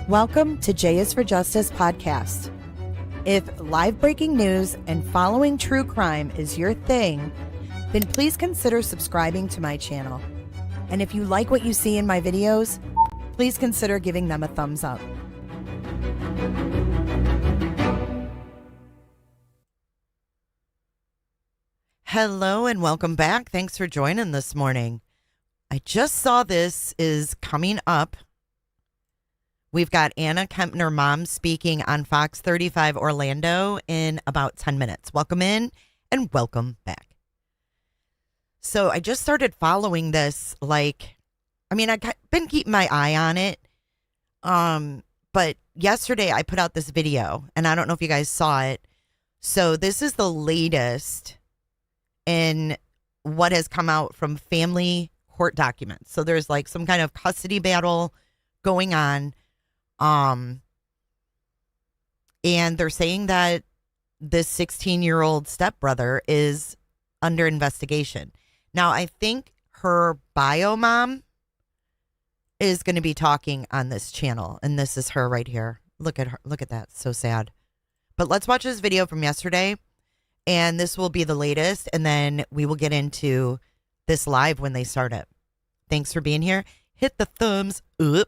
Welcome to J is for Justice podcast. If live breaking news and following true crime is your thing, then please consider subscribing to my channel. And if you like what you see in my videos, please consider giving them a thumbs up. Hello and welcome back. Thanks for joining this morning. I just saw this is coming up. We've got Anna Kepner, mom, speaking on Fox 35 Orlando in about 10 minutes. Welcome in and welcome back. So I just started following this. I've been keeping my eye on it. But yesterday I put out this video and I don't know if you guys saw it. So this is the latest in what has come out from family court documents. So there's like some kind of custody battle going on. And they're saying that this 16-year-old stepbrother is under investigation. Now, I think her bio mom is going to be talking on this channel, and this is her right here. Look at her. Look at that. So sad. But let's watch this video from yesterday, and this will be the latest, and then we will get into this live when they start it. Thanks for being here. Hit the thumbs up.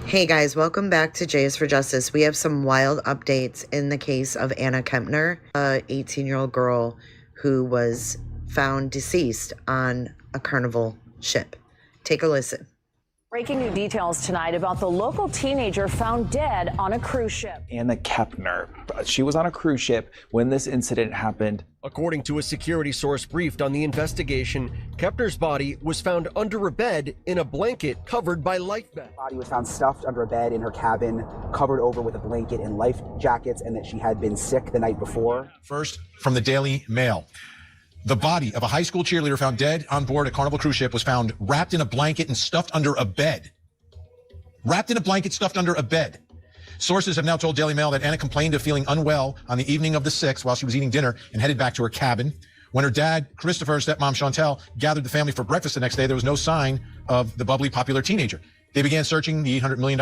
Hey guys, welcome back to J is for Justice. We have some wild updates in the case of Anna Kepner, a 18-year-old girl who was found deceased on a Carnival ship. Take a listen. Breaking new details tonight about the local teenager found dead on a cruise ship. Anna Kepner. She was on a cruise ship when this incident happened. According to a security source briefed on the investigation, Kepner's body was found under a bed in a blanket covered by life vests. Body was found stuffed under a bed in her cabin, covered over with a blanket and life jackets, and that she had been sick the night before. First, from the Daily Mail. The body of a high school cheerleader found dead on board a Carnival cruise ship was found wrapped in a blanket and stuffed under a bed. Wrapped in a blanket, stuffed under a bed. Sources have now told Daily Mail that Anna complained of feeling unwell on the evening of the 6th while she was eating dinner and headed back to her cabin. When her dad, Christopher, and stepmom, Chantel, gathered the family for breakfast the next day, there was no sign of the bubbly, popular teenager. They began searching the $800 million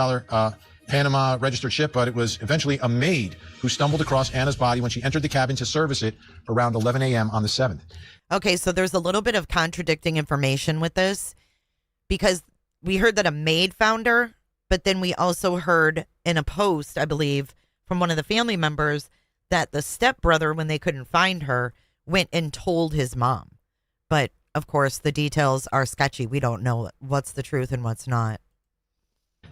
Panama registered ship, but it was eventually a maid who stumbled across Anna's body when she entered the cabin to service it around 11 a.m. on the 7th. Okay, so there's a little bit of contradicting information with this because we heard that a maid found her, but then we also heard in a post, I believe, from one of the family members that the stepbrother, when they couldn't find her, went and told his mom. But, of course, the details are sketchy. We don't know what's the truth and what's not.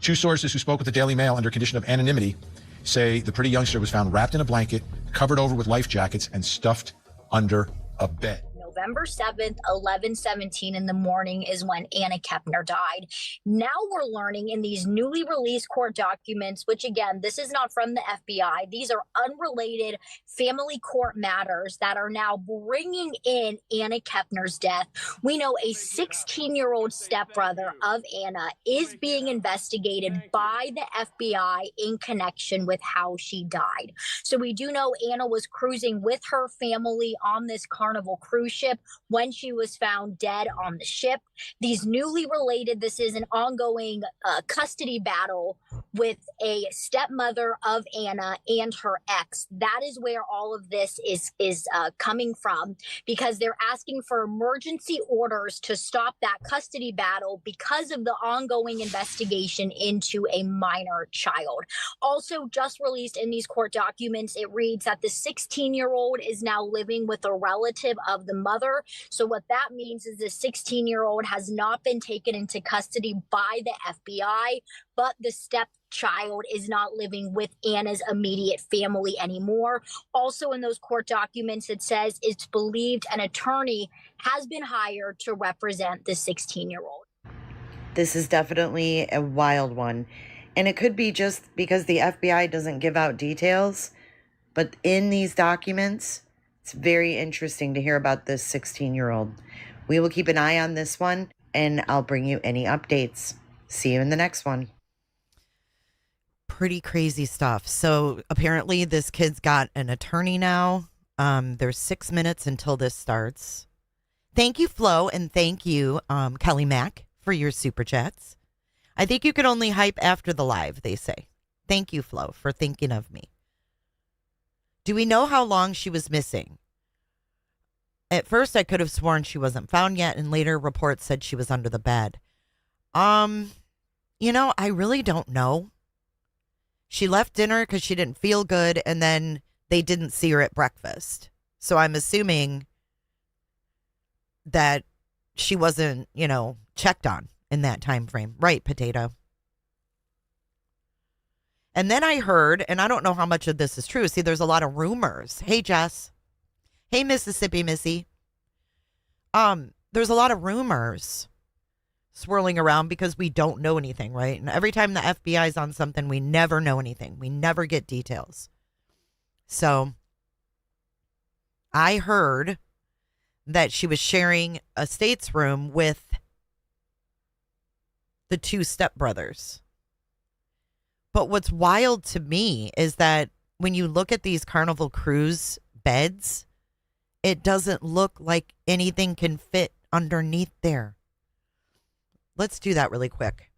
Two sources who spoke with the Daily Mail under condition of anonymity say the pretty youngster was found wrapped in a blanket, covered over with life jackets, and stuffed under a bed. November 7th, 11:17 in the morning is when Anna Kepner died. Now we're learning in these newly released court documents, which again, this is not from the FBI. These are unrelated family court matters that are now bringing in Anna Kepner's death. We know a 16-year-old stepbrother of Anna is being investigated by the FBI in connection with how she died. So we do know Anna was cruising with her family on this Carnival cruise ship when she was found dead on the ship. These newly related, this is an ongoing custody battle with a stepmother of Anna and her ex. That is where all of this is coming from, because they're asking for emergency orders to stop that custody battle because of the ongoing investigation into a minor child. Also, just released in these court documents, it reads that the 16-year-old is now living with a relative of the mother. So what that means is the 16-year-old has not been taken into custody by the FBI, but the stepchild is not living with Anna's immediate family anymore. Also in those court documents, it says it's believed an attorney has been hired to represent the 16-year-old. This is definitely a wild one. And it could be just because the FBI doesn't give out details But in these documents, it's very interesting to hear about this 16-year-old. We will keep an eye on this one, and I'll bring you any updates. See you in the next one. Pretty crazy stuff. So apparently this kid's got an attorney now. There's 6 minutes until this starts. Thank you, Flo, and thank you, Kelly Mack, for your super chats. I think you can only hype after the live, they say. Thank you, Flo, for thinking of me. Do we know how long she was missing? At first, I could have sworn she wasn't found yet, and later reports said she was under the bed. I really don't know. She left dinner because she didn't feel good, and then they didn't see her at breakfast. So I'm assuming that she wasn't, checked on in that time frame. Right, Potato? And then I heard, and I don't know how much of this is true. See, there's a lot of rumors. Hey, Jess. Hey, Mississippi Missy. There's a lot of rumors swirling around because we don't know anything, right? And every time the FBI is on something, we never know anything. We never get details. So I heard that she was sharing a state's room with the two stepbrothers. But what's wild to me is that when you look at these Carnival Cruise beds, it doesn't look like anything can fit underneath there. Let's do that really quick.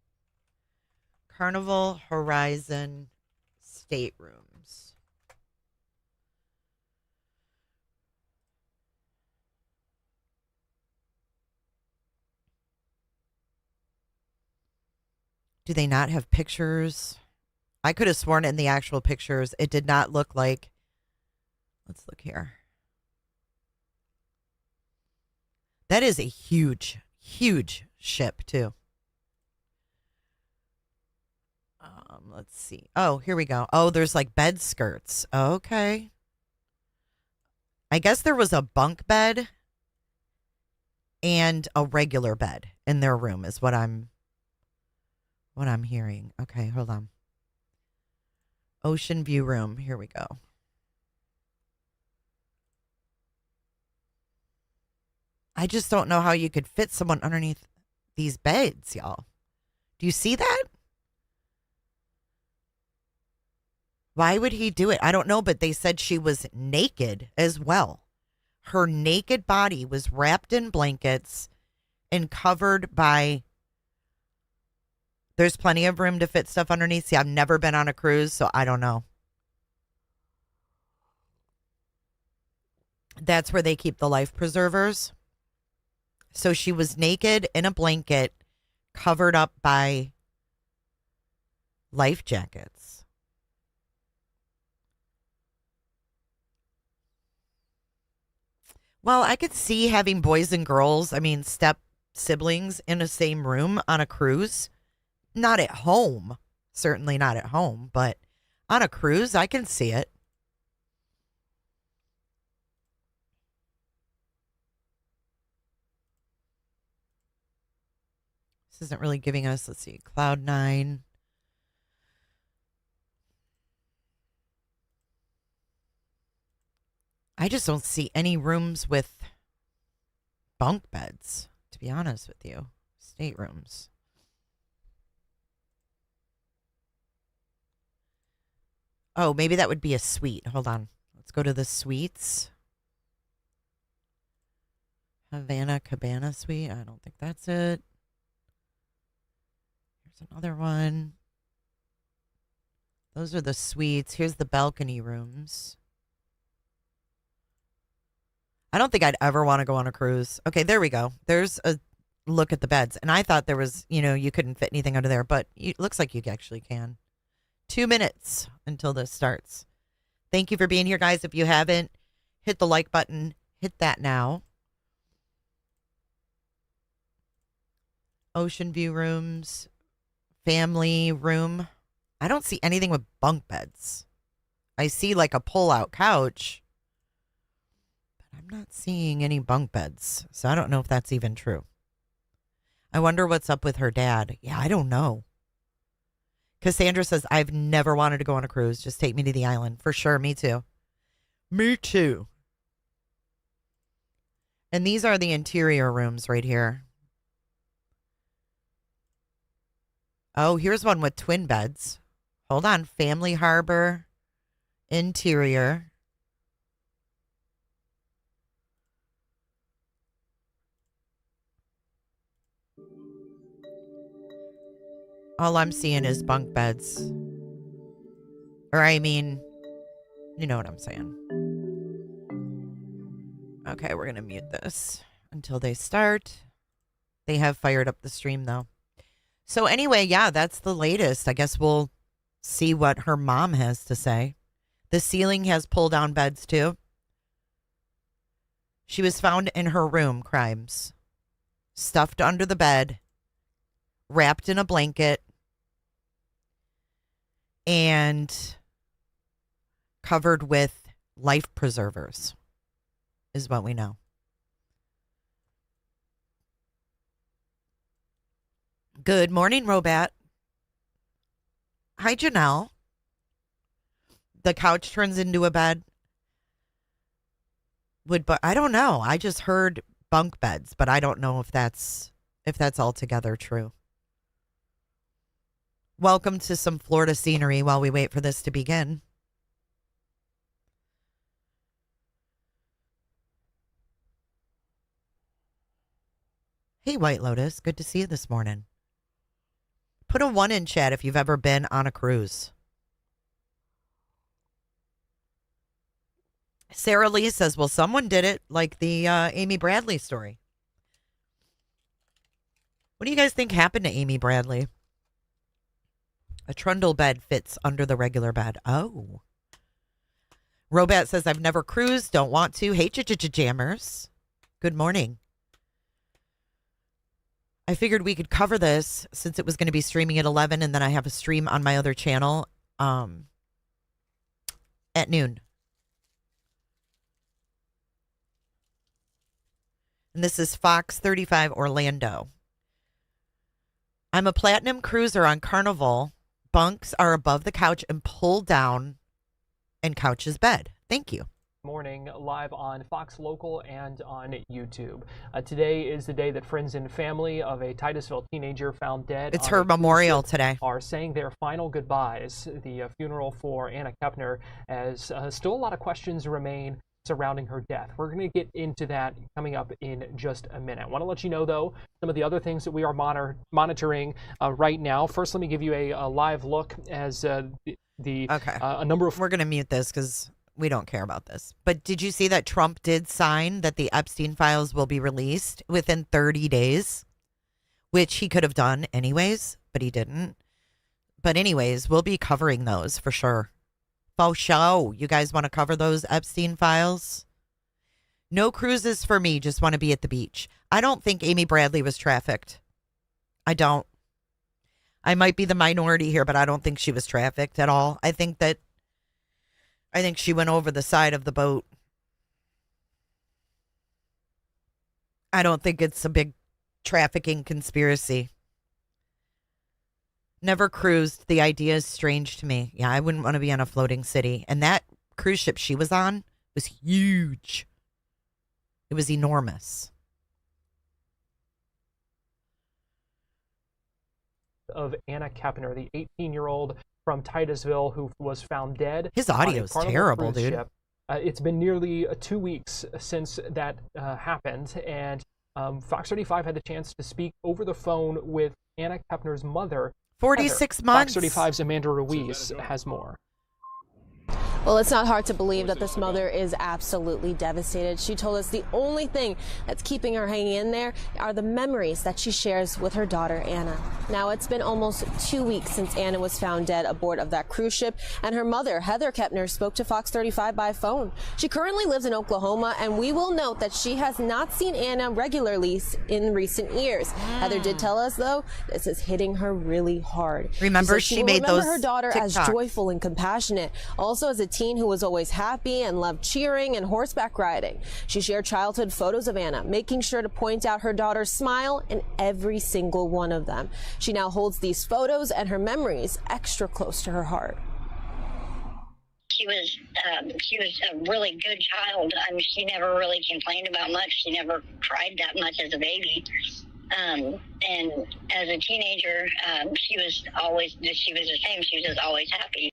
Carnival Horizon staterooms. Do they not have pictures? I could have sworn in the actual pictures, it did not look like. Let's look here. That is a huge, huge ship, too. Let's see. Oh, here we go. Oh, there's like bed skirts. Okay. I guess there was a bunk bed and a regular bed in their room is what I'm hearing. Okay, hold on. Ocean view room. Here we go. I just don't know how you could fit someone underneath these beds, y'all. Do you see that? Why would he do it? I don't know, but they said she was naked as well. Her naked body was wrapped in blankets and covered by... There's plenty of room to fit stuff underneath. See, I've never been on a cruise, so I don't know. That's where they keep the life preservers. So she was naked in a blanket covered up by life jackets. Well, I could see having boys and girls, step siblings in the same room on a cruise. Not at home. Certainly not at home, but on a cruise, I can see it. This isn't really giving us, let's see, Cloud9. I just don't see any rooms with bunk beds, to be honest with you. Staterooms. Oh, maybe that would be a suite. Hold on. Let's go to the suites. Havana Cabana suite. I don't think that's it. Here's another one. Those are the suites. Here's the balcony rooms. I don't think I'd ever want to go on a cruise. Okay, there we go. There's a look at the beds. And I thought there was, you couldn't fit anything under there, but it looks like you actually can. 2 minutes until this starts. Thank you for being here, guys. If you haven't, hit the like button. Hit that now. Ocean view rooms. Family room. I don't see anything with bunk beds. I see like a pull-out couch. But I'm not seeing any bunk beds. So I don't know if that's even true. I wonder what's up with her dad. Yeah, I don't know. Cassandra says, I've never wanted to go on a cruise. Just take me to the island. For sure, me too. Me too. And these are the interior rooms right here. Oh, here's one with twin beds. Hold on. Family Harbor. Interior. All I'm seeing is bunk beds. Or I mean, you know what I'm saying. Okay, we're going to mute this until they start. They have fired up the stream, though. So anyway, yeah, that's the latest. I guess we'll see what her mom has to say. The ceiling has pull-down beds, too. She was found in her room, crimes. Stuffed under the bed. Wrapped in a blanket. And covered with life preservers, is what we know. Good morning, Robat. Hi, Janelle. The couch turns into a bed. But I don't know. I just heard bunk beds, but I don't know if that's altogether true. Welcome to some Florida scenery while we wait for this to begin. Hey, White Lotus. Good to see you this morning. Put a 1 in chat if you've ever been on a cruise. Sarah Lee says, well, someone did it, like the Amy Bradley story. What do you guys think happened to Amy Bradley? A trundle bed fits under the regular bed. Oh. Robat says, I've never cruised, don't want to. Hate jammers. Good morning. I figured we could cover this since it was going to be streaming at 11, and then I have a stream on my other channel at noon. And this is Fox 35 Orlando. I'm a platinum cruiser on Carnival. Bunks are above the couch and pull down, and couch is bed. Thank you. Morning, live on Fox Local and on YouTube. Today is the day that friends and family of a Titusville teenager found dead. It's her memorial today. Are saying their final goodbyes. The funeral for Anna Kepner, as still a lot of questions remain surrounding her death. We're going to get into that coming up in just a minute. I want to let you know, though, some of the other things that we are monitoring right now. First, let me give you a live look as a number of... We're going to mute this because we don't care about this. But did you see that Trump did sign that the Epstein files will be released within 30 days? Which he could have done anyways, but he didn't. But anyways, we'll be covering those for sure. Faux show. You guys want to cover those Epstein files? No cruises for me. Just want to be at the beach. I don't think Amy Bradley was trafficked. I don't. I might be the minority here, but I don't think she was trafficked at all. I think she went over the side of the boat. I don't think it's a big trafficking conspiracy. Never cruised. The idea is strange to me. Yeah, I wouldn't want to be on a floating city. And that cruise ship she was on was huge. It was enormous. Of Anna Kepner, the 18-year-old from Titusville who was found dead. His audio is terrible, dude. Ship. It's been nearly 2 weeks since that happened, and Fox 35 had the chance to speak over the phone with Anna Kepner's mother. 46 months. Fox 35's Amanda Ruiz has more. Well, it's not hard to believe that this mother is absolutely devastated. She told us the only thing that's keeping her hanging in there are the memories that she shares with her daughter, Anna. Now, it's been almost 2 weeks since Anna was found dead aboard of that cruise ship, and her mother, Heather Kepner, spoke to Fox 35 by phone. She currently lives in Oklahoma, and we will note that she has not seen Anna regularly in recent years. Heather did tell us, though, this is hitting her really hard. Remember, she made those her daughter TikToks. As joyful and compassionate, also as a teen who was always happy and loved cheering and horseback riding. She shared childhood photos of Anna, making sure to point out her daughter's smile in every single one of them. She now holds these photos and her memories extra close to her heart. she was a really good child. She never really complained about much. She never cried that much as a baby. And as a teenager, she was the same. She was just always happy.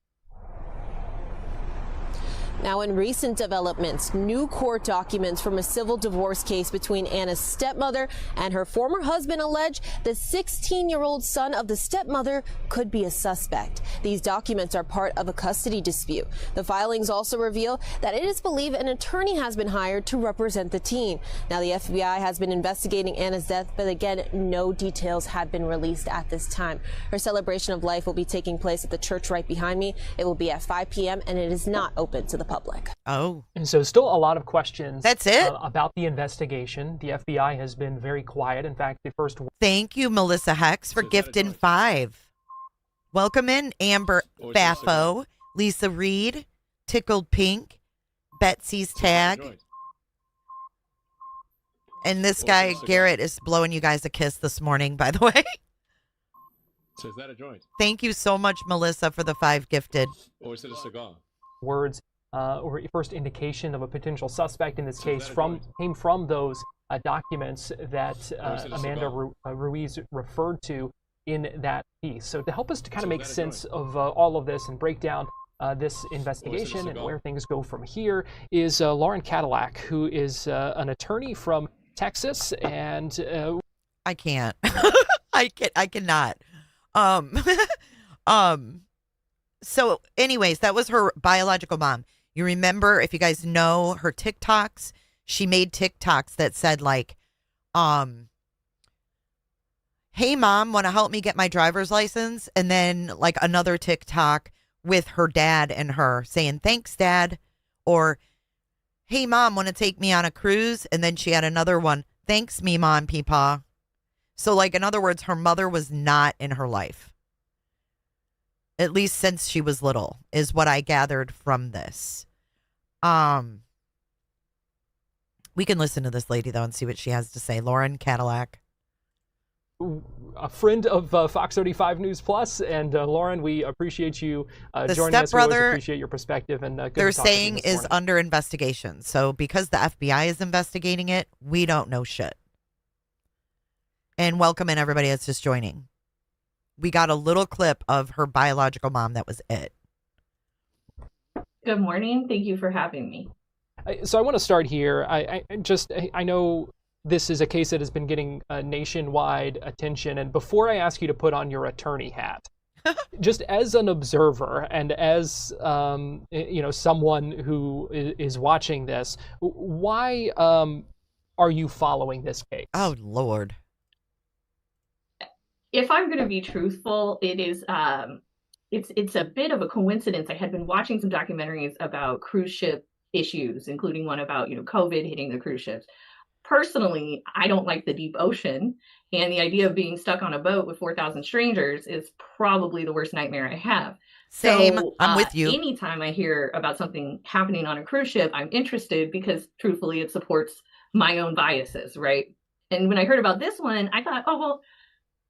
Now, in recent developments, new court documents from a civil divorce case between Anna's stepmother and her former husband allege the 16-year-old son of the stepmother could be a suspect. These documents are part of a custody dispute. The filings also reveal that it is believed an attorney has been hired to represent the teen. Now, the FBI has been investigating Anna's death, but again, no details have been released at this time. Her celebration of life will be taking place at the church right behind me. It will be at 5 p.m. and it is not open to the public. Oh. And so still a lot of questions. That's it? About the investigation. The FBI has been very quiet. In fact, the first... Thank you, Melissa Hex, for gifting 5. Welcome in, Amber Baffo, Lisa Reed, Tickled Pink, Betsy's Tag. And this guy, Garrett, is blowing you guys a kiss this morning, by the way. So is that a joint? Thank you so much, Melissa, for the 5 gifted. Or is it a cigar? Words or first indication of a potential suspect in this case came from those documents that Amanda Ruiz referred to in that piece. So to help us to kind of make sense of all of this and break down this investigation and where things go from here is Lauren Cadillac, who is an attorney from Texas, and I can't. I cannot. So anyways, that was her biological mom. You remember, if you guys know her TikToks, she made TikToks that said like, hey mom, want to help me get my driver's license? And then like another TikTok with her dad and her saying, thanks dad. Or, hey mom, want to take me on a cruise? And then she had another one, thanks me mom, peepaw. So like, in other words, her mother was not in her life. At least since she was little, is what I gathered from this. We can listen to this lady, though, and see what she has to say. Lauren Cadillac. A friend of Fox 35 News Plus, and Lauren, we appreciate you joining us. We always appreciate your perspective. And good they're to talk to you saying this is morning. under investigation. So because the FBI is investigating it, we don't know shit. And welcome in everybody that's just joining. We got a little clip of her biological mom. That was it. Good morning. Thank you for having me. So I want to start here. I know this is a case that has been getting nationwide attention. And before I ask you to put on your attorney hat, just as an observer and as someone who is watching this, why are you following this case? Oh Lord. If I'm going to be truthful, it is it's a bit of a coincidence. I had been watching some documentaries about cruise ship issues, including one about COVID hitting the cruise ships. Personally, I don't like the deep ocean, and the idea of being stuck on a boat with 4,000 strangers is probably the worst nightmare I have. Same. So, I'm with you. Anytime I hear about something happening on a cruise ship, I'm interested because, truthfully, it supports my own biases, right? And when I heard about this one, I thought, oh well.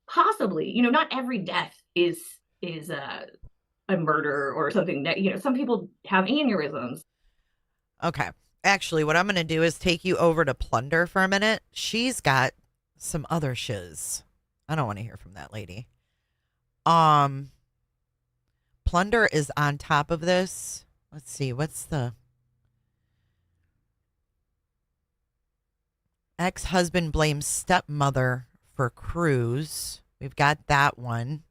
Possibly, not every death is a murder or something that, some people have aneurysms. Okay. Actually, what I'm going to do is take you over to Plunder for a minute. She's got some other shiz. I don't want to hear from that lady. Plunder is on top of this. Let's see. What's the ex-husband blames stepmother for cruise? We've got that one.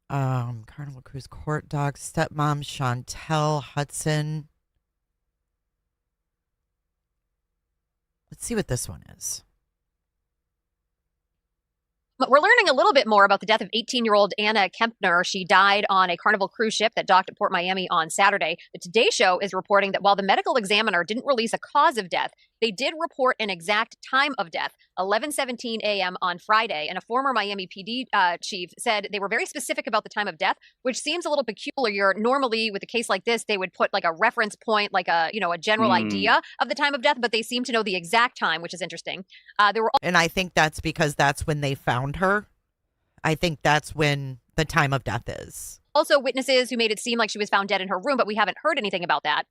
Carnival Cruise Court Dog, stepmom Chantel Hudson. Let's see what this one is. But we're learning a little bit more about the death of 18-year-old Anna Kepner. She died on a Carnival cruise ship that docked at Port Miami on Saturday. The Today Show is reporting that while the medical examiner didn't release a cause of death, they did report an exact time of death, 11:17 a.m. on Friday. And a former Miami PD chief said they were very specific about the time of death, which seems a little peculiar. Normally, with a case like this, they would put like a reference point, like a general idea of the time of death, but they seem to know the exact time, which is interesting. And I think that's because that's when they found her. I think that's when the time of death is. Also, witnesses who made it seem like she was found dead in her room, but we haven't heard anything about that.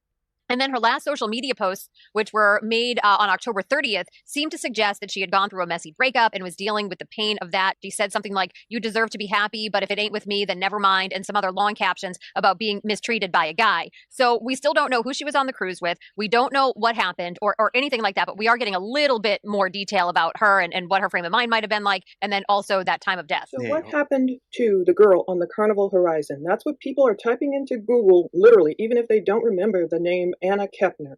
And then her last social media posts, which were made on October 30th, seemed to suggest that she had gone through a messy breakup and was dealing with the pain of that. She said something like, "You deserve to be happy, but if it ain't with me, then never mind," and some other long captions about being mistreated by a guy. So we still don't know who she was on the cruise with. We don't know what happened or anything like that, but we are getting a little bit more detail about her and what her frame of mind might have been like, and then also that time of death. So what happened to the girl on the Carnival horizon? That's what people are typing into Google, literally, even if they don't remember the name Anna Kepner.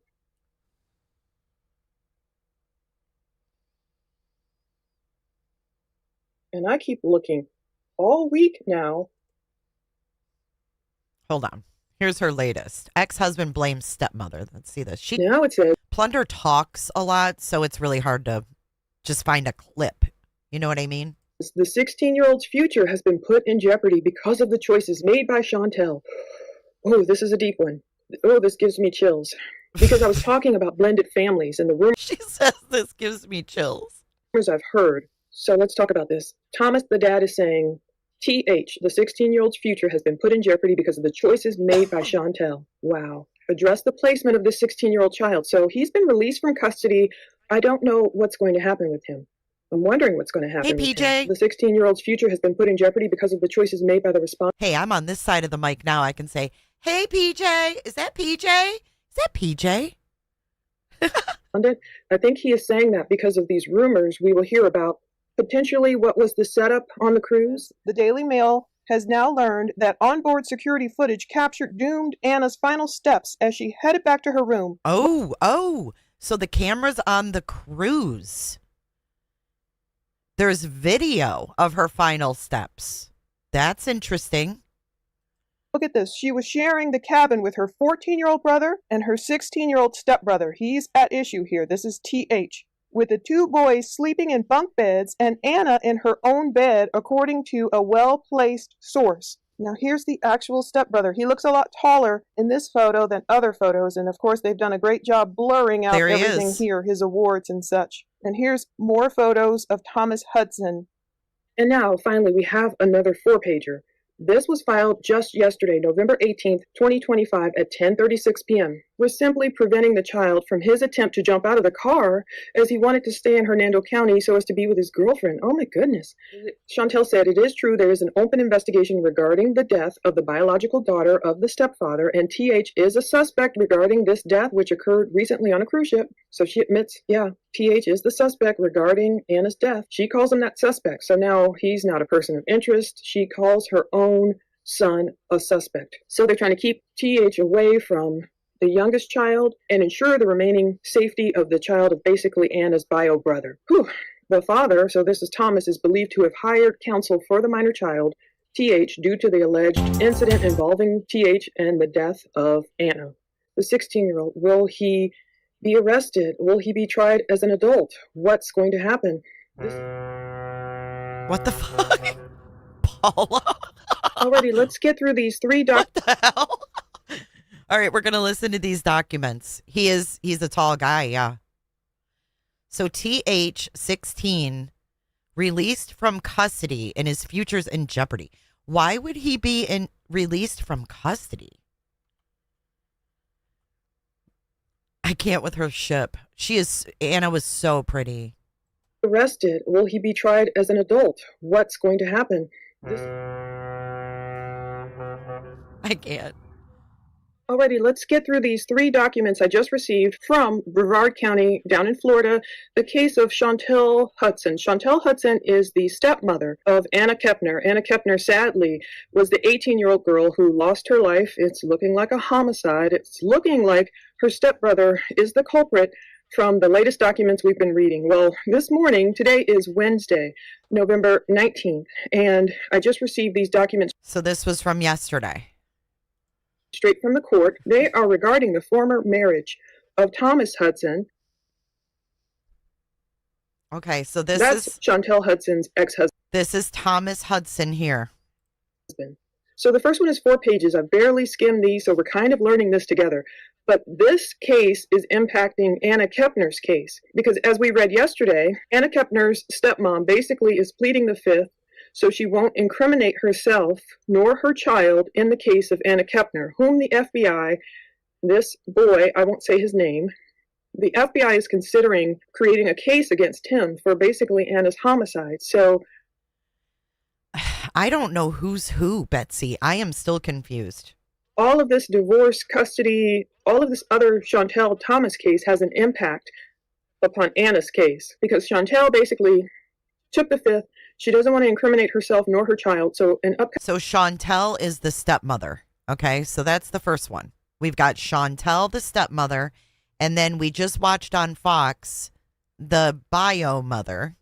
And I keep looking all week now. Hold on. Here's her latest. Ex-husband blames stepmother. Let's see this. Now it says Plunder talks a lot, so it's really hard to just find a clip. You know what I mean? the 16-year-old's future has been put in jeopardy because of the choices made by Chantel. Oh, this is a deep one. Oh, this gives me chills. Because I was talking about blended families and the rumors. She says this gives me chills. I've heard. So let's talk about this. Thomas, the dad, is saying, TH, the 16-year-old's future has been put in jeopardy because of the choices made by Chantel. Wow. Address the placement of this 16-year-old child. So he's been released from custody. I don't know what's going to happen with him. I'm wondering what's going to happen. Hey, PJ. The 16-year-old's future has been put in jeopardy because of the choices made by the respondent. Hey, I'm on this side of the mic now. I can say, hey, PJ. Is that PJ? Is that PJ? I think he is saying that because of these rumors we will hear about potentially what was the setup on the cruise. The Daily Mail has now learned that onboard security footage captured doomed Anna's final steps as she headed back to her room. Oh, so the camera's on the cruise. There's video of her final steps. That's interesting. Look at this. She was sharing the cabin with her 14-year-old brother and her 16-year-old stepbrother. He's at issue here. This is TH. With the two boys sleeping in bunk beds and Anna in her own bed, according to a well-placed source. Now, here's the actual stepbrother. He looks a lot taller in this photo than other photos. And, of course, they've done a great job blurring out everything here, his awards and such. And here's more photos of Thomas Hudson. And now, finally, we have another 4-pager. This was filed just yesterday, November 18th, 2025 at 10:36 p.m. We're simply preventing the child from his attempt to jump out of the car as he wanted to stay in Hernando County so as to be with his girlfriend. Oh my goodness. Chantel said it is true there is an open investigation regarding the death of the biological daughter of the stepfather, and TH is a suspect regarding this death which occurred recently on a cruise ship. So she admits, yeah, TH is the suspect regarding Anna's death. She calls him that suspect. So now he's not a person of interest. She calls her own son a suspect. So they're trying to keep TH away from the youngest child and ensure the remaining safety of the child of basically Anna's bio brother. The father, so this is Thomas, is believed to have hired counsel for the minor child, TH, due to the alleged incident involving TH and the death of Anna. The 16-year-old, will he be arrested? Will he be tried as an adult? What's going to happen? What the fuck? Paula? Alrighty, let's get through these 3 What the hell? All right, we're going to listen to these documents. He's a tall guy, yeah. So TH, 16, released from custody and his future's in jeopardy. Why would he be released from custody? I can't with her ship. Anna was so pretty. Arrested. Will he be tried as an adult? What's going to happen? I can't. Alrighty, let's get through these 3 documents I just received from Brevard County down in Florida. The case of Chantel Hudson. Chantel Hudson is the stepmother of Anna Kepner. Anna Kepner, sadly, was the 18-year-old girl who lost her life. It's looking like a homicide. It's looking like her stepbrother is the culprit from the latest documents we've been reading. Well, this morning, today is Wednesday, November 19th, and I just received these documents. So this was from yesterday. Straight from the court. They are regarding the former marriage of Thomas Hudson. Okay, so That's Chantel Hudson's ex-husband. This is Thomas Hudson here. So the first one is 4 pages. I've barely skimmed these, so we're kind of learning this together. But this case is impacting Anna Kepner's case. Because as we read yesterday, Anna Kepner's stepmom basically is pleading the fifth, so she won't incriminate herself nor her child in the case of Anna Kepner, whom the FBI, this boy, I won't say his name, the FBI is considering creating a case against him for basically Anna's homicide. So I don't know who's who, Betsy. I am still confused. All of this divorce, custody, all of this other Chantel Thomas case has an impact upon Anna's case, because Chantel basically took the fifth. She doesn't want to incriminate herself nor her child. So Chantel is the stepmother. Okay, so that's the first one. We've got Chantel, the stepmother, and then we just watched on Fox the bio mother.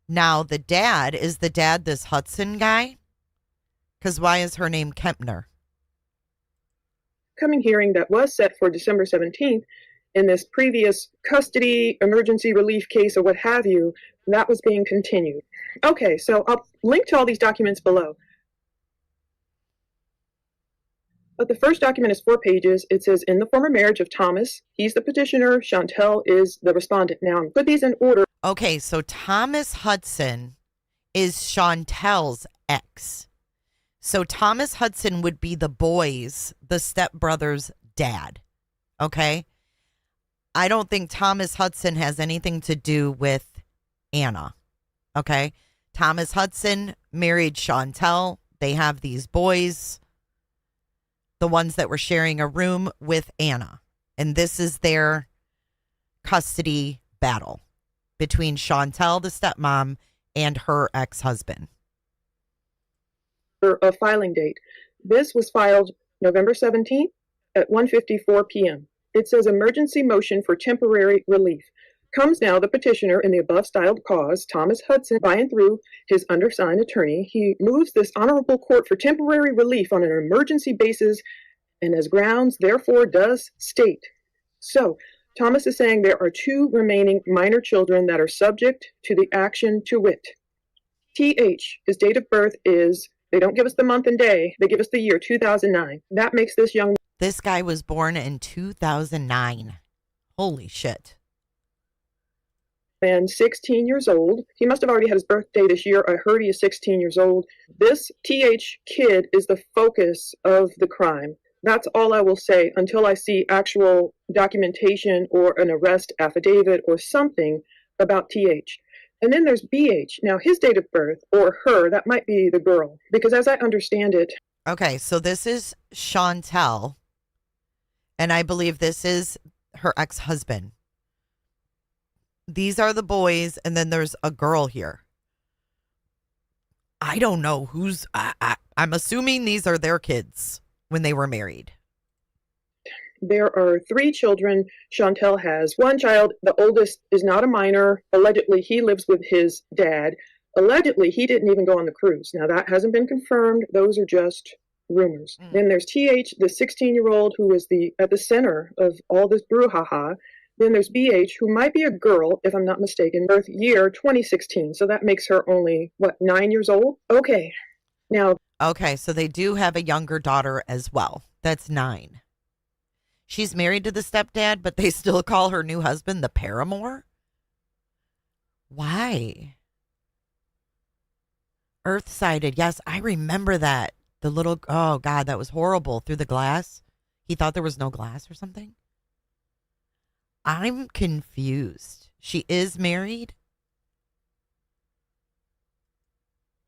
Now the dad, is the dad this Hudson guy? Because why is her name Kepner? Coming hearing that was set for December 17th in this previous custody emergency relief case or what have you, that was being continued. Okay, so I'll link to all these documents below. But the first document is 4 pages. It says, in the former marriage of Thomas, he's the petitioner, Chantel is the respondent. Now, put these in order. Okay, so Thomas Hudson is Chantel's ex. So Thomas Hudson would be the boys, the stepbrother's dad. Okay? I don't think Thomas Hudson has anything to do with Anna. Okay? Thomas Hudson married Chantel. They have these boys, the ones that were sharing a room with Anna. And this is their custody battle between Chantel, the stepmom, and her ex-husband. A filing date. This was filed November 17th at 1:54 p.m. It says emergency motion for temporary relief. Comes now the petitioner in the above styled cause, Thomas Hudson, by and through his undersigned attorney. He moves this honorable court for temporary relief on an emergency basis and as grounds, therefore, does state. So, Thomas is saying there are 2 remaining minor children that are subject to the action to wit. TH, his date of birth is, they don't give us the month and day, they give us the year 2009. That makes this young. This guy was born in 2009. Holy shit. Man, 16 years old. He must have already had his birthday this year. I heard he is 16 years old. This TH kid is the focus of the crime. That's all I will say until I see actual documentation or an arrest affidavit or something about TH. And then there's BH. Now, his date of birth, or her, that might be the girl, because as I understand it. Okay, so this is Chantel, and I believe this is her ex-husband. These are the boys, and then there's a girl here. I don't know who's, I'm assuming these are their kids when they were married. There are 3 children. Chantel has 1 child. The oldest is not a minor. Allegedly, he lives with his dad. Allegedly, he didn't even go on the cruise. Now, that hasn't been confirmed. Those are just rumors. Then there's TH, the 16-year-old who is at the center of all this brouhaha. Then there's BH, who might be a girl, if I'm not mistaken, birth year 2016. So that makes her only, 9 years old? Okay. Now. Okay, so they do have a younger daughter as well. That's 9. She's married to the stepdad, but they still call her new husband the paramour? Why? Earth-sided. Yes, I remember that. The little, oh God, that was horrible. Through the glass. He thought there was no glass or something. I'm confused. She is married?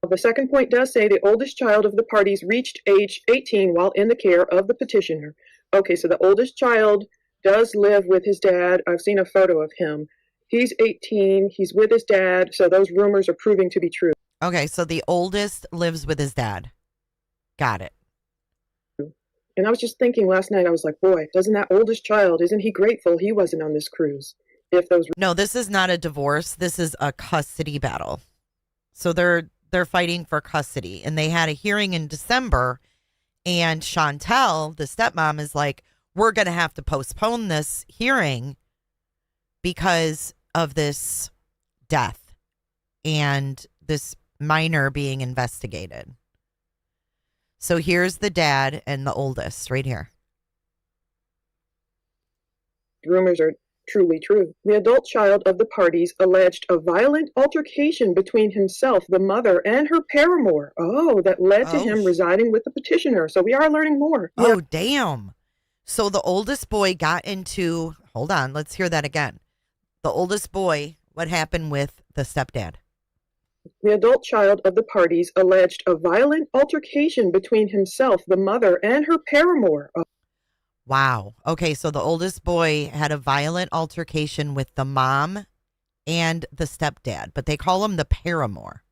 The second point does say the oldest child of the parties reached age 18 while in the care of the petitioner. Okay, so the oldest child does live with his dad. I've seen a photo of him. He's 18. He's with his dad. So those rumors are proving to be true. Okay, so the oldest lives with his dad. Got it. And I was just thinking last night, I was like, boy, doesn't that oldest child, isn't he grateful he wasn't on this cruise? No, this is not a divorce. This is a custody battle. So they're fighting for custody. And they had a hearing in December. And Chantel, the stepmom, is like, we're going to have to postpone this hearing because of this death and this minor being investigated. So here's the dad and the oldest right here. Rumors are truly true. The adult child of the parties alleged a violent altercation between himself, the mother, and her paramour. Oh, that led to him residing with the petitioner. So we are learning more. Oh, damn. So the oldest boy got into, hold on, let's hear that again. The oldest boy, what happened with the stepdad? The adult child of the parties alleged a violent altercation between himself, the mother, and her paramour. Oh. Wow. Okay, so the oldest boy had a violent altercation with the mom and the stepdad, but they call him the paramour.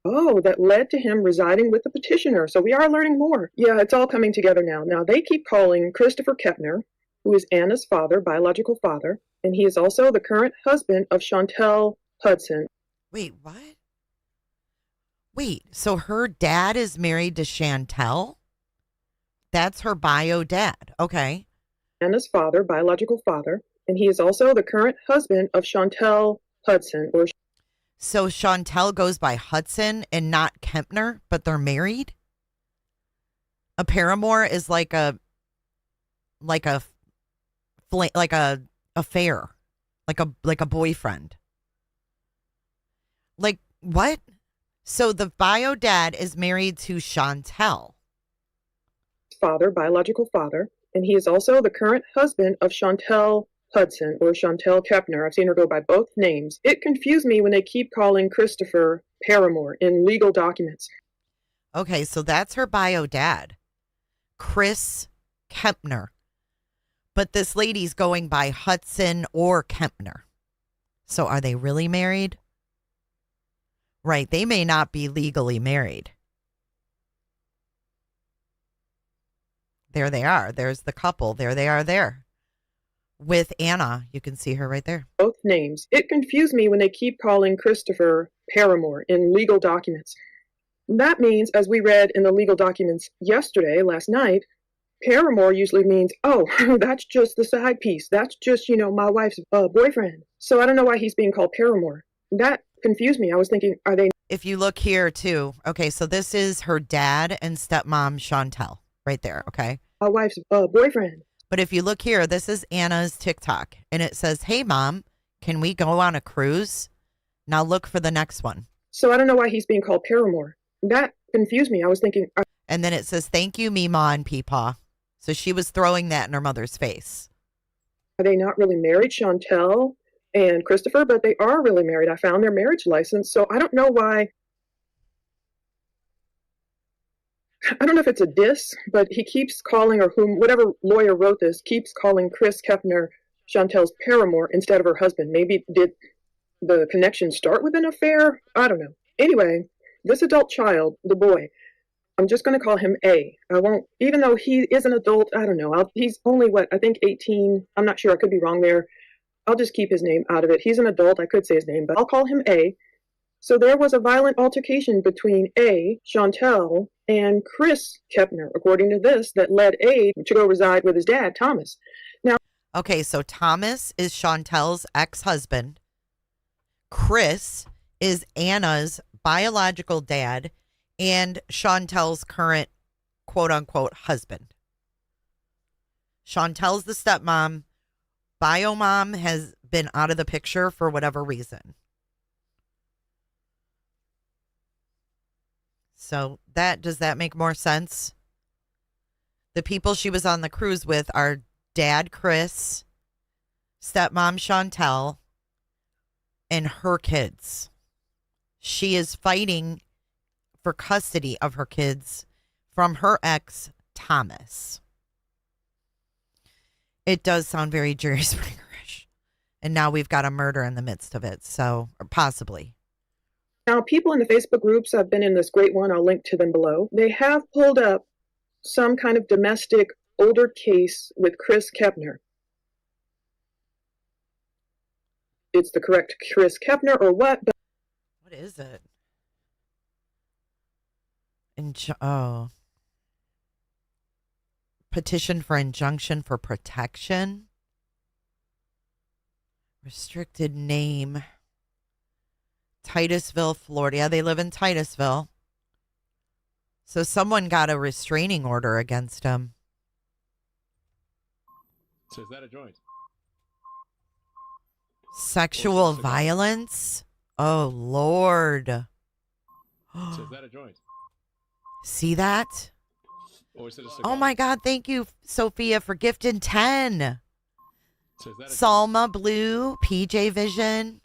Oh, that led to him residing with the petitioner. So we are learning more. Yeah, it's all coming together now. Now, they keep calling Christopher Kepner, who is Anna's father, biological father, and he is also the current husband of Chantel Hudson. Wait, what? Wait, so her dad is married to Chantel? That's her bio dad. Okay. Anna's father, biological father, and he is also the current husband of Chantel Hudson. So Chantel goes by Hudson and not Kepner, but they're married? A paramour is like a affair, like a boyfriend. Like what? So the bio dad is married to Chantel. Father, biological father, and he is also the current husband of Chantel Hudson or Chantel Kepner. I've seen her go by both names. It confused me when they keep calling Christopher paramour in legal documents. Okay, so that's her bio dad, Chris Kepner. But this lady's going by Hudson or Kepner. So are they really married? Right, they may not be legally married. There they are. There's the couple. There they are there. With Anna. You can see her right there. Both names. It confused me when they keep calling Christopher paramour in legal documents. That means, as we read in the legal documents last night, paramour usually means, oh, that's just the side piece. That's just, my wife's boyfriend. So I don't know why he's being called paramour. That confused me. I was thinking, are they... If you look here, too. Okay, so this is her dad and stepmom, Chantel. Right there, okay? My wife's boyfriend. But if you look here, this is Anna's TikTok. And it says, hey, Mom, can we go on a cruise? Now look for the next one. So I don't know why he's being called paramour. That confused me. I was thinking... And then it says, thank you, Meemaw and Peepaw. So she was throwing that in her mother's face. Are they not really married, Chantel and Christopher? But they are really married. I found their marriage license. So I don't know why... I don't know if it's a diss, but he keeps calling, or whatever lawyer wrote this, keeps calling Chris Kepner Chantel's paramour instead of her husband. Maybe did the connection start with an affair? I don't know. Anyway, this adult child, the boy, I'm just going to call him A. I won't, even though he is an adult, I don't know. He's only, I think 18. I'm not sure. I could be wrong there. I'll just keep his name out of it. He's an adult. I could say his name, but I'll call him A. So there was a violent altercation between A, Chantel, and Chris Kepner, according to this, that led A to go reside with his dad, Thomas. Now, okay, so Thomas is Chantel's ex-husband. Chris is Anna's biological dad and Chantel's current quote-unquote husband. Chantel's the stepmom. Bio mom has been out of the picture for whatever reason. So does that make more sense? The people she was on the cruise with are dad Chris, stepmom Chantel, and her kids. She is fighting for custody of her kids from her ex, Thomas. It does sound very Jerry Springer-ish. And now we've got a murder in the midst of it, so, or possibly. Now, people in the Facebook groups, I've been in this great one, I'll link to them below. They have pulled up some kind of domestic older case with Chris Kepner. It's the correct Chris Kepner or what? What is it? Petition for injunction for protection. Restricted name. Titusville, Florida. Yeah, they live in Titusville. So someone got a restraining order against him. So is that a joint? Sexual violence? Oh, Lord. So is that a joint? See that? Or is it a cigar? Oh, my God. Thank you, Sophia, for gifting 10. So is that a Salma Blue, PJ Vision,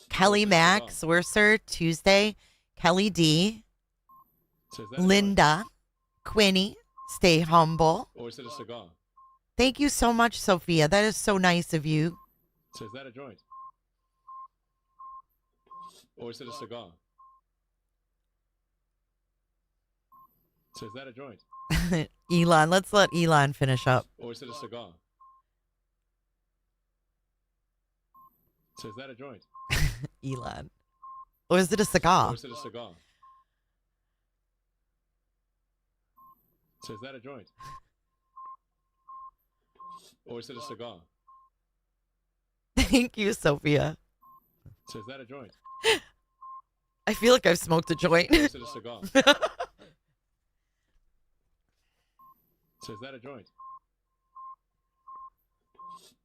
Kelly Max, Werser, Tuesday, Kelly D, So is that a Linda, Quinny, Stay Humble. Or is it a cigar? Thank you so much, Sophia. That is so nice of you. So is that a joint? Or is it a cigar? So is that a joint? Elon, let's let Elon finish up. Or is it a cigar? So is that a joint? Elon. Or is it a cigar? Or is it a cigar? So is that a joint? Or is it a cigar? Thank you, Sophia. So is that a joint? I feel like I've smoked a joint. Or is it a cigar? So is that a joint?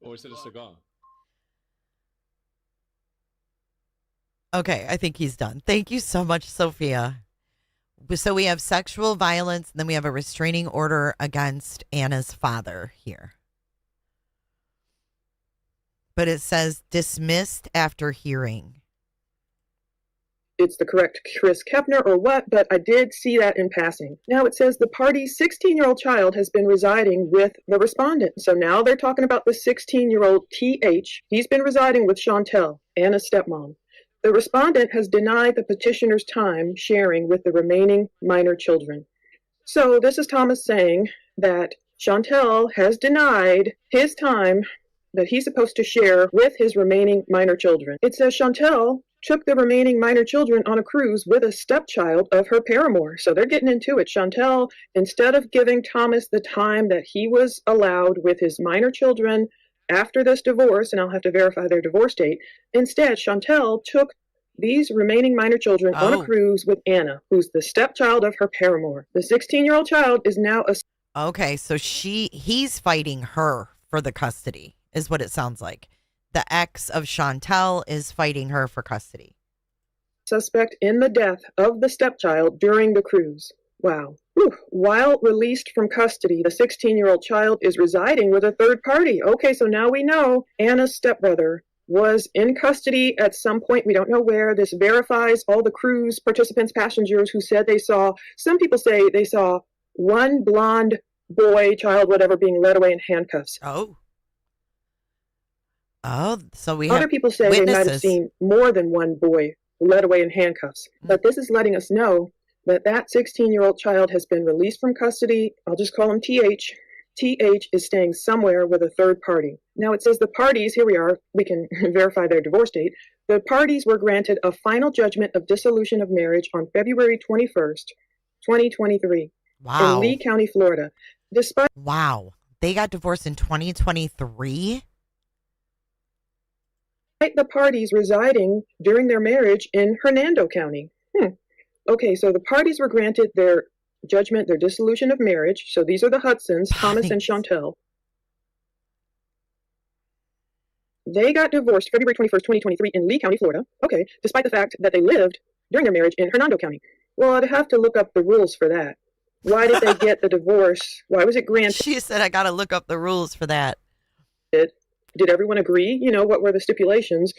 Or is it a cigar? Okay, I think he's done. Thank you so much, Sophia. So we have sexual violence, and then we have a restraining order against Anna's father here. But it says dismissed after hearing. It's the correct Chris Kepner or what, but I did see that in passing. Now it says the party's 16-year-old child has been residing with the respondent. So now they're talking about the 16-year-old TH. He's been residing with Chantel, Anna's stepmom. The respondent has denied the petitioner's time sharing with the remaining minor children. So this is Thomas saying that Chantel has denied his time that he's supposed to share with his remaining minor children. It says Chantel took the remaining minor children on a cruise with a stepchild of her paramour. So they're getting into it. Chantel, instead of giving Thomas the time that he was allowed with his minor children after this divorce, and I'll have to verify their divorce date, instead, Chantel took these remaining minor children on a cruise with Anna, who's the stepchild of her paramour. The 16-year-old child is now a... Okay, so he's fighting her for the custody, is what it sounds like. The ex of Chantel is fighting her for custody. Suspect in the death of the stepchild during the cruise. Wow. Whew. While released from custody, the 16-year-old child is residing with a third party. Okay, so now we know Anna's stepbrother was in custody at some point. We don't know where. This verifies all the cruise participants, passengers who said they saw, some people say they saw one blonde boy, child, whatever, being led away in handcuffs. Oh, so we Other have people say witnesses. They might have seen more than one boy led away in handcuffs. But this is letting us know that that 16-year-old child has been released from custody. I'll just call him TH. TH is staying somewhere with a third party. Now it says the parties, here we are, we can verify their divorce date. The parties were granted a final judgment of dissolution of marriage on February 21st, 2023 Wow. in Lee County, Florida. Wow. They got divorced in 2023? The parties residing during their marriage in Hernando County. Okay, so the parties were granted their judgment, their dissolution of marriage. So these are the Hudsons, Thomas and Chantel. They got divorced February 21st, 2023 in Lee County, Florida. Okay, despite the fact that they lived during their marriage in Hernando County. Well, I'd have to look up the rules for that. Why did they get the divorce? Why was it granted? She said, I got to look up the rules for that. Did everyone agree? You know, what were the stipulations?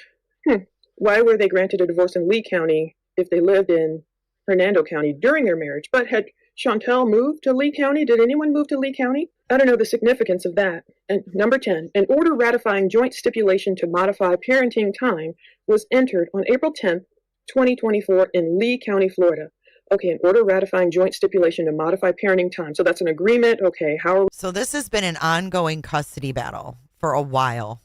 Why were they granted a divorce in Lee County if they lived in Hernando County during their marriage? But had Chantel moved to Lee County? Did anyone move to Lee County? I don't know the significance of that. And number 10, an order ratifying joint stipulation to modify parenting time was entered on April 10th, 2024 in Lee County, Florida. Okay, an order ratifying joint stipulation to modify parenting time. So that's an agreement. Okay, how are So this has been an ongoing custody battle for a while.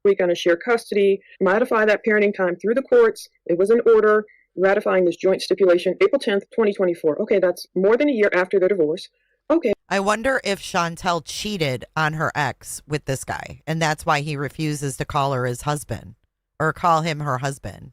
we going to share custody, modify that parenting time through the courts? It was an order ratifying this joint stipulation, April 10th, 2024. Okay, that's more than a year after their divorce. Okay. I wonder if Chantel cheated on her ex with this guy, and that's why he refuses to call her his husband or call him her husband.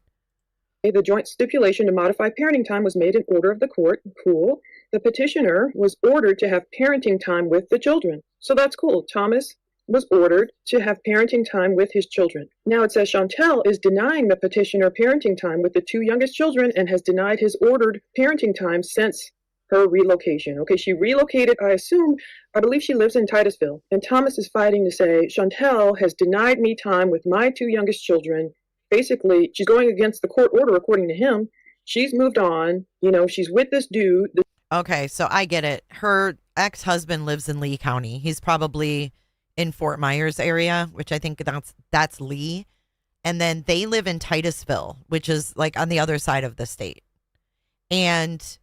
The joint stipulation to modify parenting time was made in order of the court. Cool. The petitioner was ordered to have parenting time with the children. So that's cool. Thomas, was ordered to have parenting time with his children. Now it says Chantel is denying the petitioner parenting time with the two youngest children and has denied his ordered parenting time since her relocation. Okay, she relocated, I believe she lives in Titusville. And Thomas is fighting to say, Chantel has denied me time with my two youngest children. Basically, she's going against the court order, according to him. She's moved on. She's with this dude. Okay, so I get it. Her ex-husband lives in Lee County. He's probably in Fort Myers area, which I think that's Lee. And then they live in Titusville, which is like on the other side of the state. And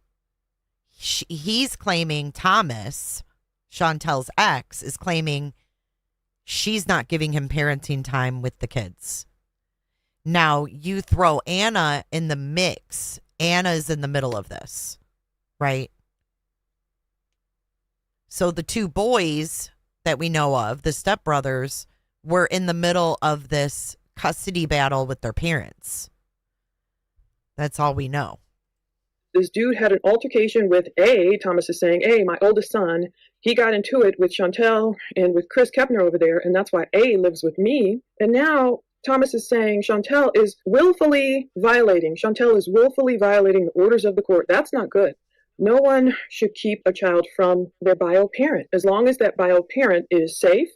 he's claiming Thomas, Chantel's ex, is claiming she's not giving him parenting time with the kids. Now, you throw Anna in the mix. Anna's in the middle of this, right? So the two boys that we know of, the stepbrothers, were in the middle of this custody battle with their parents. That's all we know. This dude had an altercation with Thomas is saying, my oldest son, he got into it with Chantel and with Chris Kepner over there, and that's why lives with me. And now Thomas is saying Chantel is willfully violating the orders of the court. That's not good. No one should keep a child from their bio parent. As long as that bio parent is safe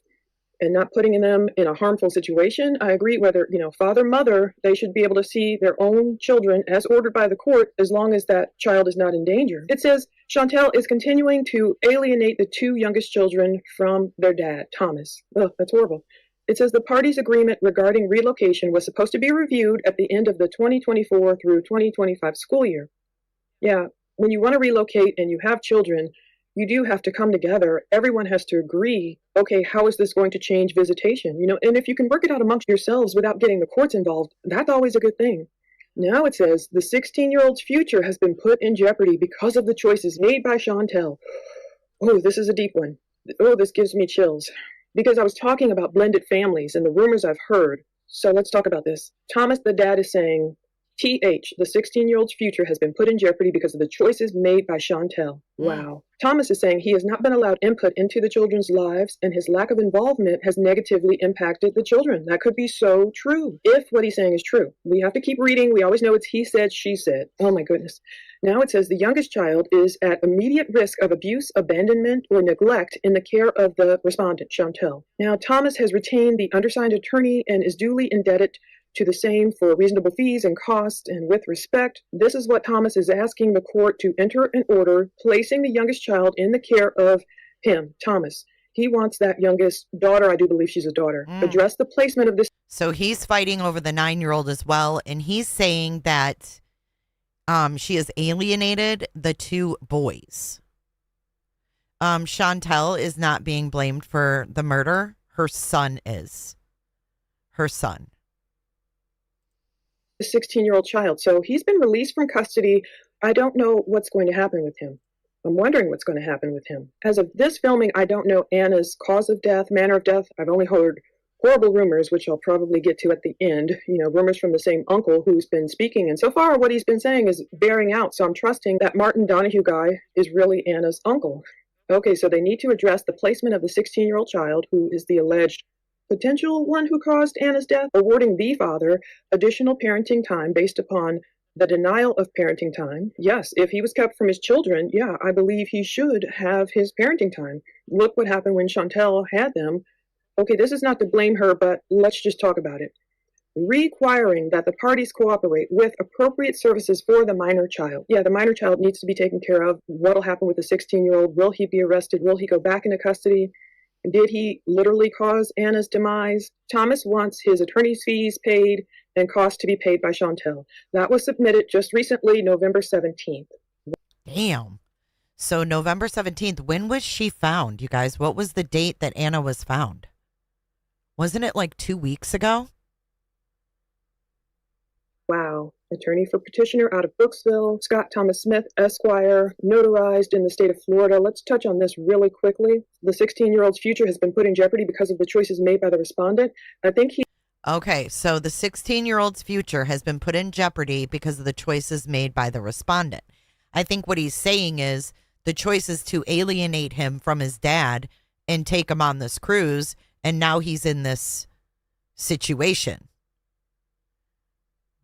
and not putting them in a harmful situation, I agree. Whether, father, mother, they should be able to see their own children as ordered by the court as long as that child is not in danger. It says Chantel is continuing to alienate the two youngest children from their dad, Thomas. Oh, that's horrible. It says the parties' agreement regarding relocation was supposed to be reviewed at the end of the 2024 through 2025 school year. Yeah, when you want to relocate and you have children, you do have to come together. Everyone has to agree, okay, how is this going to change visitation? And if you can work it out amongst yourselves without getting the courts involved, that's always a good thing. Now it says the 16-year-old's future has been put in jeopardy because of the choices made by Chantel. Oh, this is a deep one. Oh, this gives me chills. Because I was talking about blended families and the rumors I've heard. So let's talk about this. Thomas, the dad, is saying, TH, the 16-year-old's future has been put in jeopardy because of the choices made by Chantel. Wow. Thomas is saying he has not been allowed input into the children's lives, and his lack of involvement has negatively impacted the children. That could be so true, if what he's saying is true. We have to keep reading. We always know it's he said, she said. Oh my goodness. Now it says the youngest child is at immediate risk of abuse, abandonment, or neglect in the care of the respondent, Chantel. Now, Thomas has retained the undersigned attorney and is duly indebted to the same for reasonable fees and costs. And with respect, this is what Thomas is asking the court to enter an order placing the youngest child in the care of him, Thomas. He wants that youngest daughter, I do believe she's a daughter, address the placement of this. So he's fighting over the 9-year-old as well, and he's saying that she has alienated the two boys. Chantel is not being blamed for the murder. Her son is. Her son. 16-year-old child. So he's been released from custody. I don't know what's going to happen with him. I'm wondering what's going to happen with him. As of this filming, I don't know Anna's cause of death, manner of death. I've only heard horrible rumors, which I'll probably get to at the end. Rumors from the same uncle who's been speaking. And so far, what he's been saying is bearing out. So I'm trusting that Martin Donahue guy is really Anna's uncle. Okay, so they need to address the placement of the 16-year-old child, who is the alleged potential one who caused Anna's death, awarding the father additional parenting time based upon the denial of parenting time. Yes, if he was kept from his children, yeah, I believe he should have his parenting time. Look what happened when Chantel had them. Okay, this is not to blame her, but let's just talk about it. Requiring that the parties cooperate with appropriate services for the minor child. Yeah, the minor child needs to be taken care of. What'll happen with the 16-year-old? Will he be arrested? Will he go back into custody? Did he literally cause Anna's demise? Thomas wants his attorney's fees paid and costs to be paid by Chantel. That was submitted just recently, November 17th. Damn. So November 17th, when was she found, you guys? What was the date that Anna was found? Wasn't it like 2 weeks ago? Wow. Attorney for petitioner out of Brooksville, Scott Thomas Smith, Esquire, notarized in the state of Florida. Let's touch on this really quickly. The 16-year-old's future has been put in jeopardy because of the choices made by the respondent. I think he... Okay, so the 16-year-old's future has been put in jeopardy because of the choices made by the respondent. I think what he's saying is the choices to alienate him from his dad and take him on this cruise And now he's in this situation.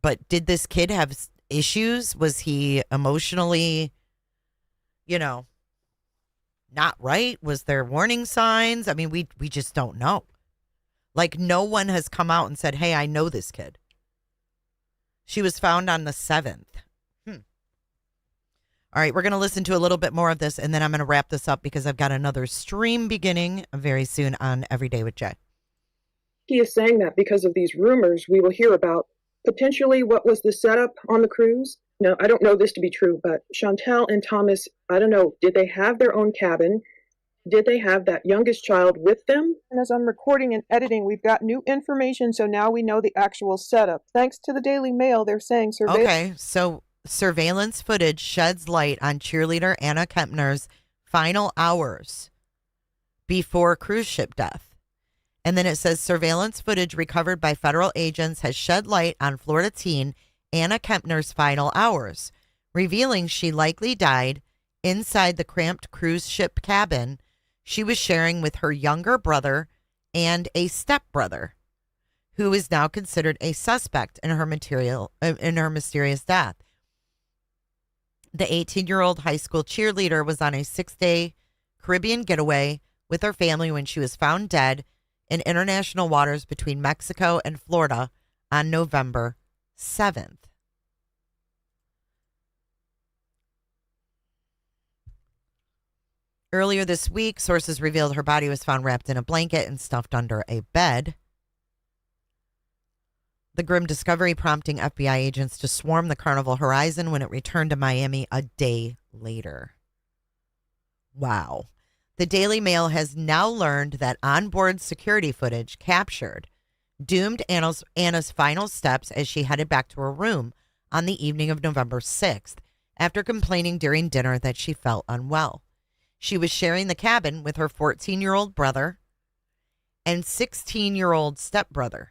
But did this kid have issues? Was he emotionally, not right? Was there warning signs? I mean, we just don't know. Like, no one has come out and said, hey, I know this kid. She was found on the 7th. All right, we're going to listen to a little bit more of this, and then I'm going to wrap this up because I've got another stream beginning very soon on Everyday with Jay. He is saying that because of these rumors we will hear about potentially what was the setup on the cruise. Now, I don't know this to be true, but Chantel and Thomas, I don't know, did they have their own cabin? Did they have that youngest child with them? And as I'm recording and editing, we've got new information, so now we know the actual setup. Thanks to the Daily Mail, they're saying Okay, so surveillance footage sheds light on cheerleader Anna Kepner's final hours before cruise ship death. And then it says surveillance footage recovered by federal agents has shed light on Florida teen Anna Kepner's final hours, revealing she likely died inside the cramped cruise ship cabin she was sharing with her younger brother and a stepbrother, who is now considered a suspect in her mysterious death. The 18-year-old high school cheerleader was on a 6-day Caribbean getaway with her family when she was found dead in international waters between Mexico and Florida on November 7th. Earlier this week, sources revealed her body was found wrapped in a blanket and stuffed under a bed. The grim discovery prompting FBI agents to swarm the Carnival Horizon when it returned to Miami a day later. Wow. The Daily Mail has now learned that onboard security footage captured doomed Anna's final steps as she headed back to her room on the evening of November 6th after complaining during dinner that she felt unwell. She was sharing the cabin with her 14-year-old brother and 16-year-old stepbrother,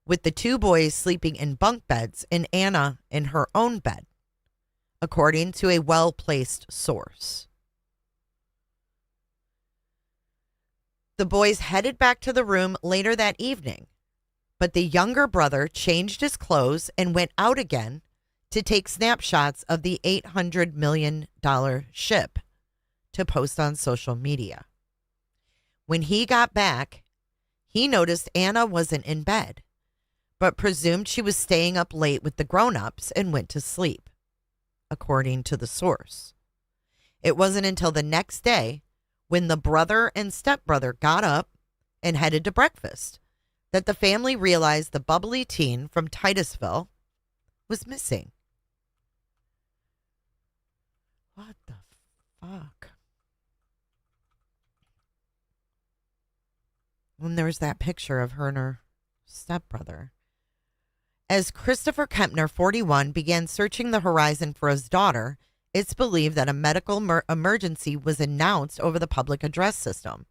with the two boys sleeping in bunk beds and Anna in her own bed, according to a well-placed source. The boys headed back to the room later that evening, but the younger brother changed his clothes and went out again to take snapshots of the $800 million ship to post on social media. When he got back, he noticed Anna wasn't in bed, but presumed she was staying up late with the grown-ups and went to sleep, according to the source. It wasn't until the next day, when the brother and stepbrother got up and headed to breakfast, that the family realized the bubbly teen from Titusville was missing. What the fuck? And there's that picture of her and her stepbrother. As Christopher Kepner, 41, began searching the horizon for his daughter, it's believed that a medical emergency was announced over the public address system.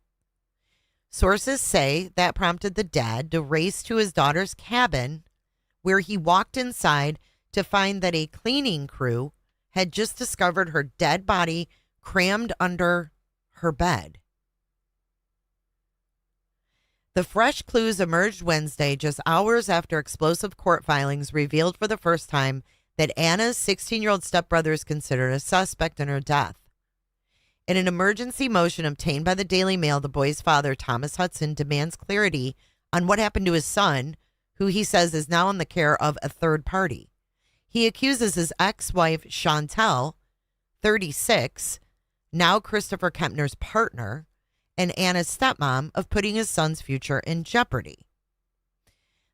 Sources say that prompted the dad to race to his daughter's cabin, where he walked inside to find that a cleaning crew had just discovered her dead body crammed under her bed. The fresh clues emerged Wednesday, just hours after explosive court filings revealed for the first time that Anna's 16-year-old stepbrother is considered a suspect in her death. In an emergency motion obtained by the Daily Mail, the boy's father, Thomas Hudson, demands clarity on what happened to his son, who he says is now in the care of a third party. He accuses his ex-wife, Chantel, 36, now Christopher Kepner's partner, and Anna's stepmom, of putting his son's future in jeopardy.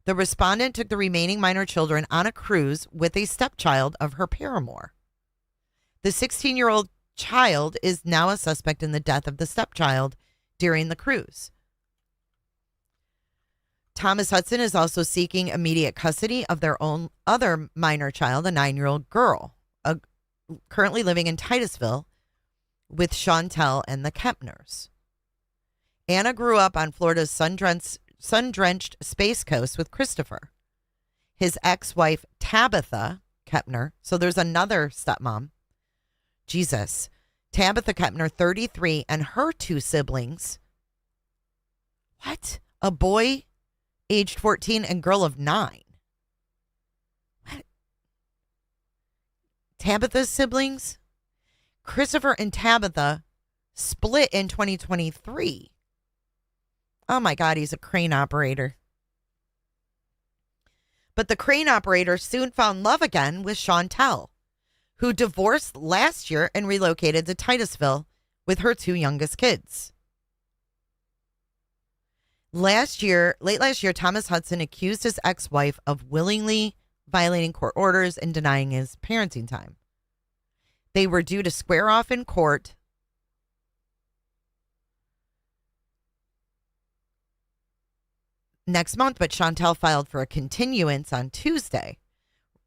The respondent took the remaining minor children on a cruise with a stepchild of her paramour. The 16-year-old child is now a suspect in the death of the stepchild during the cruise. Thomas Hudson is also seeking immediate custody of their own other minor child, a 9-year-old girl, currently living in Titusville with Chantel and the Kepners. Anna grew up on Florida's sun-drenched Space Coast with Christopher. His ex-wife, Tabitha Kepner, so there's another stepmom. Jesus. Tabitha Kepner, 33, and her two siblings, What? A boy aged 14 and girl of 9. What? Tabitha's siblings? Christopher and Tabitha split in 2023. Oh my God, he's a crane operator. But the crane operator soon found love again with Chantel, who divorced last year and relocated to Titusville with her 2 youngest kids. Late last year, Thomas Hudson accused his ex-wife of willingly violating court orders and denying his parenting time. They were due to square off in court next month, but Chantel filed for a continuance on Tuesday,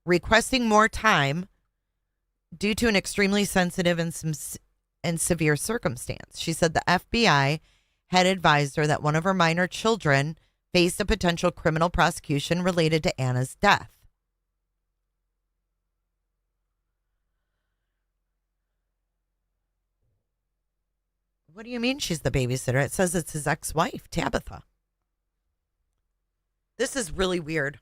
requesting more time due to an extremely sensitive and severe circumstance. She said the FBI had advised her that one of her minor children faced a potential criminal prosecution related to Anna's death. What do you mean she's the babysitter? It says it's his ex-wife, Tabitha. This is really weird.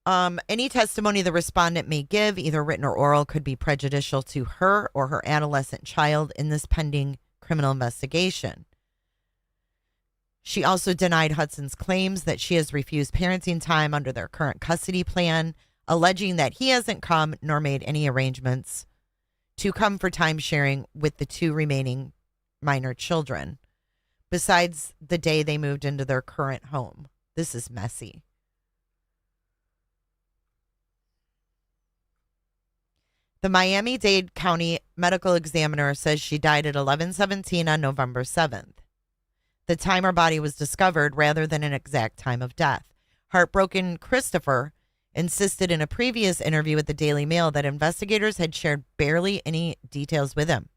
Any testimony the respondent may give, either written or oral, could be prejudicial to her or her adolescent child in this pending criminal investigation. She also denied Hudson's claims that she has refused parenting time under their current custody plan, alleging that he hasn't come nor made any arrangements to come for time sharing with the 2 remaining minor children, besides the day they moved into their current home. This is messy. The Miami-Dade County medical examiner says she died at 11:17 on November 7th. The time her body was discovered rather than an exact time of death. Heartbroken Christopher insisted in a previous interview with the Daily Mail that investigators had shared barely any details with him.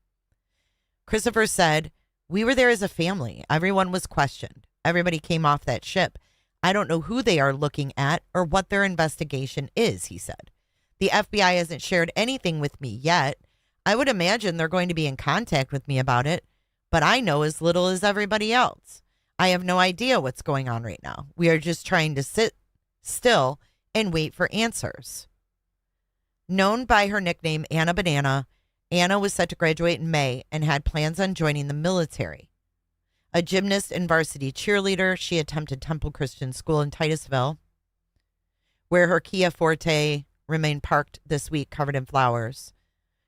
Christopher said, "We were there as a family. Everyone was questioned. Everybody came off that ship. I don't know who they are looking at or what their investigation is," he said. "The FBI hasn't shared anything with me yet. I would imagine they're going to be in contact with me about it, but I know as little as everybody else. I have no idea what's going on right now. We are just trying to sit still and wait for answers." Known by her nickname Anna Banana, Anna was set to graduate in May and had plans on joining the military. A gymnast and varsity cheerleader, she attended Temple Christian School in Titusville, where her Kia Forte remained parked this week covered in flowers.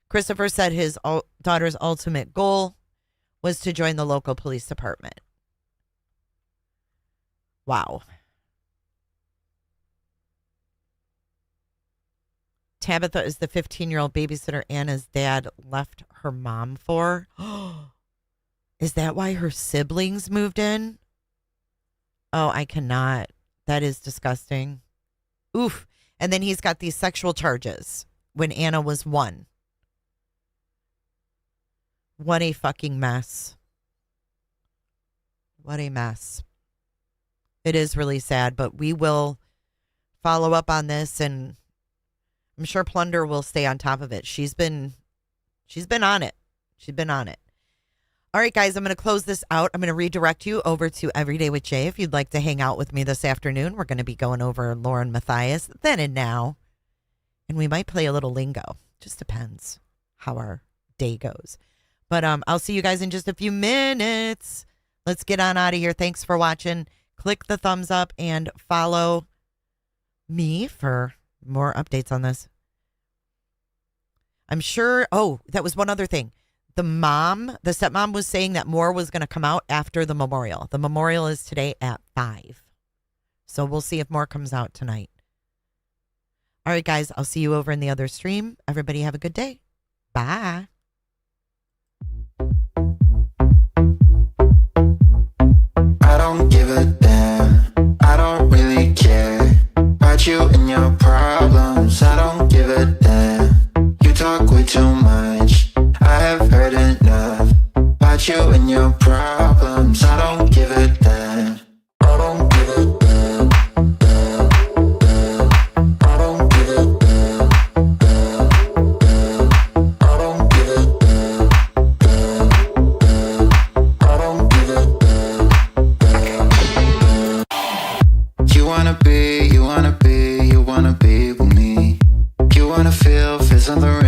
Christopher said his daughter's ultimate goal was to join the local police department. Wow. Tabitha is the 15-year-old babysitter Anna's dad left her mom for. Is that why her siblings moved in? Oh, I cannot. That is disgusting. Oof. And then he's got these sexual charges when Anna was 1. What a fucking mess. What a mess. It is really sad, but we will follow up on this, and I'm sure Plunder will stay on top of it. She's been on it. She's been on it. All right, guys, I'm going to close this out. I'm going to redirect you over to Everyday with Jay. If you'd like to hang out with me this afternoon, we're going to be going over Lauren Matthias, Then and Now. And we might play a little lingo. Just depends how our day goes. But I'll see you guys in just a few minutes. Let's get on out of here. Thanks for watching. Click the thumbs up and follow me for more updates on this. I'm sure. Oh, that was one other thing. The stepmom was saying that more was going to come out after the memorial. The memorial is today at 5. So we'll see if more comes out tonight. All right, guys, I'll see you over in the other stream. Everybody have a good day. Bye. I don't give a damn. I don't really care about you and your problems. I don't give a damn. You talk way too much. I have heard enough about you and your problems. I don't give a damn. I don't give a damn. Damn, damn. I don't give a damn. Damn, damn. I don't give a wanna be with me. You wanna feel something real.